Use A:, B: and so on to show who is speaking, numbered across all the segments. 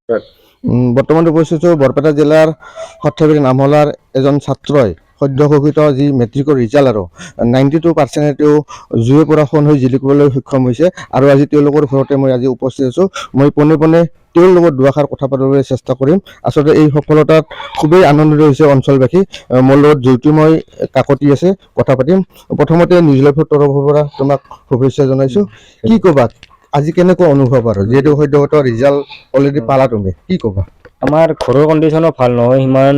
A: বৰ্তমান উপস্থিত বৰপেটা জিলাৰ সৰ্থেবাৰী নামহলাৰ এজন ছাত্ৰই সদ্য ঘোষিত যি মেট্ৰিকৰ ৰিজাল্ট আৰু 92% তেওঁ জুয়ে পৰা সোণ হৈ জিলিকিবলৈ সক্ষম হৈছে। আৰু আজি তেওঁলোকৰ ঘৰতে মই আজি উপস্থিত আছোঁ। মই পোনে পোনে তেওঁৰ লগত দুআষাৰ কথা পাতিবলৈ চেষ্টা কৰিম। আচলতে এই সফলতাত খুবেই আনন্দিত হৈছে অঞ্চলবাসী। মোৰ লগত জ্যোতিময় কাকতি আছে, কথা পাতিম। প্ৰথমতে নিউজ লাইভৰ তৰফৰ পৰা তোমাক শুভেচ্ছা জনাইছোঁ। কি ক'বা আজি কেনেকুৱা অনুভৱ আৰু যিহেতু সদ্যগত ৰিজাল্ট অলৰেডি পালা তুমি, কি ক'বা?
B: আমাৰ ঘৰৰ কণ্ডিশ্যনো ভাল নহয়, সিমান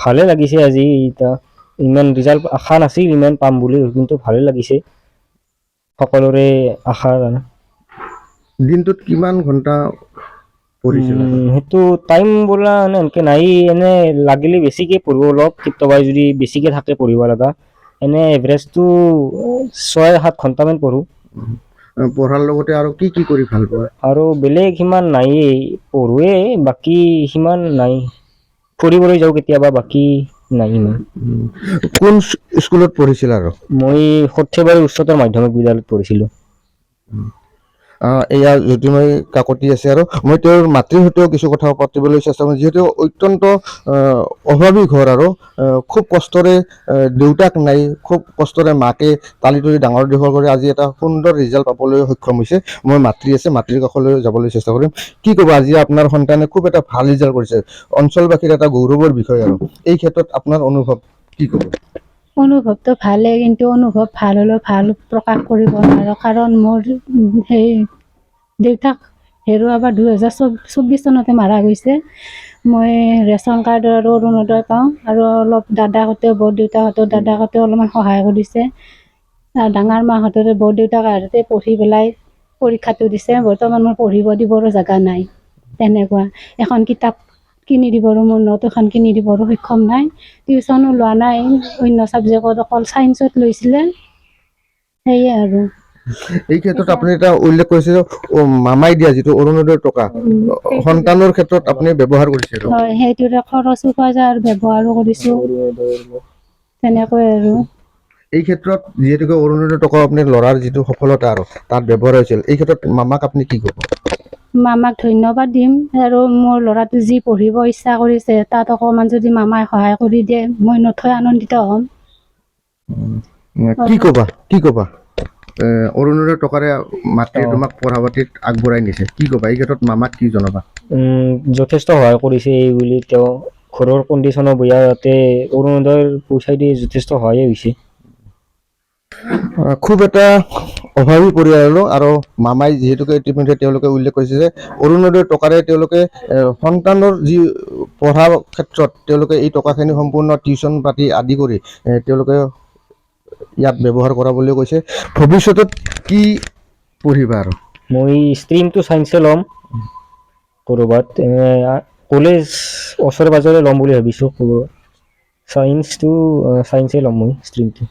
B: ভালে লাগিছে আজি। এতিয়া ইমান ৰিজাল্ট আশা নাছিল ইমান পাম বুলি, কিন্তু ভালে লাগিছে, সকলোৰে আশা।
A: দিনটোত কিমান ঘণ্টা পঢ়িছিলা?
B: সেইটো টাইম বোলা এনেকে নাই, এনে লাগিলে বেছিকে পঢ়িব অলপ, কেতিয়াবা যদি বেছিকে থাকে পঢ়িব লগা। এনে এভাৰেজটো 6-7 ঘণ্টামান পঢ়োঁ।
A: পঢ়াৰ লগতে আৰু কি কি কৰি ভাল পোৱা?
B: আৰু বেলেগ সিমান নাইয়ে, পঢ়োৱে, বাকী সিমান নাই। ফুৰিবলৈ যাওঁ কেতিয়াবা, বাকী নাই ইমান।
A: কোন স্কুলত পঢ়িছিলা? আৰু
B: মই সৰ্থেবাৰী উচ্চতৰ মাধ্যমিক বিদ্যালয়ত পঢ়িছিলোঁ।
A: এয়া জ্যোতিময় কাকতি আছে, আৰু মই তেওঁৰ মাতৃৰ সৈতেও কিছু কথা পাতিবলৈ চেষ্টা কৰিম। যিহেতু অত্যন্ত অভাৱী ঘৰ, আৰু খুব কষ্টৰে দেউতাক নাই, খুব কষ্টৰে মাকে তালি তুলি ডাঙৰ দীঘল কৰি আজি এটা সুন্দৰ ৰিজাল্ট পাবলৈ সক্ষম হৈছে। মই মাতৃ আছে, মাতৃৰ কাষলৈ যাবলৈ চেষ্টা কৰিম। কি ক'ব, আজি আপোনাৰ সন্তানে খুব এটা ভাল ৰিজাল্ট কৰিছে, অঞ্চলবাসীৰ এটা গৌৰৱৰ বিষয়, আৰু এই ক্ষেত্ৰত আপোনাৰ অনুভৱ কি ক'ব?
C: অনুভৱটো ভালেই, কিন্তু অনুভৱ ভাল হ'লেও ভাল প্ৰকাশ কৰিব নোৱাৰোঁ, কাৰণ মোৰ সেই দেউতাক হেৰুৱাবা 2024 চনতে মাৰা গৈছে। মই ৰেচন কাৰ্ড আৰু অৰুণোদয় পাওঁ, আৰু অলপ দাদাহঁতেও বৰদেউতাহঁতেও দাদাহঁতেও অলপমান সহায় কৰিছে। আৰু ডাঙৰ মাহঁতেৰে বৰদেউতাক আহঁতে পঢ়ি পেলাই পৰীক্ষাটো দিছে। বৰ্তমান মোৰ পঢ়িব দিবৰো জেগা নাই, তেনেকুৱা এখন কিতাপ কিনি দিবৰো, মোৰ নোট এখন কিনি দিবৰো সক্ষম নাই। টিউশ্যনো লোৱা নাই, অন্য ছাবজেক্টত অকল ছায়েন্সত লৈছিলে, সেয়ে আৰু।
A: এই ক্ষেত্ৰত আপুনি এটা উল্লেখ কৰিছে যে মামাই দিয়া যিটো অৰুণোদয়ৰ টকা সন্তানৰ ক্ষেত্ৰত আপুনি ব্যৱহাৰ কৰিছে।
C: হয়, সেইটোৰে খৰচো পোৱা যায় আৰু ব্যৱহাৰো কৰিছোঁ, তেনেকৈ আৰু।
A: এই ক্ষেত্ৰত যিহেতুকে অৰুণোদয় টকা আপুনি ল'ৰাৰ যিটো সফলতা আৰু তাত ব্যৱহাৰ হৈছিল, এই ক্ষেত্ৰত মামাক আপুনি কি ক'ব?
C: মামাক ধন্যবাদ দিম, আৰু মোৰ ল'ৰাটো যি পঢ়িব ইচ্ছা কৰিছে তাত অকণমান যদি মামাই সহায় কৰি দিয়ে, মই নথৈ আনন্দিত হ'ম।
A: কি ক'বা অৰুণোদয় টকাৰে মাতৃয়ে তোমাক পঢ়া পাতিত আগবঢ়াই নিছে, কি ক'বা এই ক্ষেত্ৰত মামাক কি জনাবা?
B: যথেষ্ট সহায় কৰিছে এই বুলি, তেওঁ ঘৰৰ কণ্ডিশ্যনো বেয়া, ইয়াতে অৰুণোদয়ৰ পইচাই দি যথেষ্ট সহায়ে হৈছে।
A: খুব এটা অভাৱী পৰিয়ালো, আৰু মামাই যিহেতুকে ইতিমধ্যে তেওঁলোকে উল্লেখ কৰিছে যে অৰুণোদয় টকাৰে তেওঁলোকে সন্তানৰ যি পঢ়াৰ ক্ষেত্ৰত তেওঁলোকে এই টকাখিনি সম্পূৰ্ণ টিউশ্যন পাতি আদি কৰি তেওঁলোকে ইয়াত ব্যৱহাৰ কৰা বুলিও কৈছে। ভৱিষ্যতত কি পঢ়িবা? আৰু
B: মই ষ্ট্ৰীমটো ছায়েন্সে ল'ম, ক'ৰবাত কলেজ ওচৰে পাজৰে ল'ম বুলি ভাবিছোঁ। ছায়েন্সে ল'ম মই ষ্ট্ৰীমটো।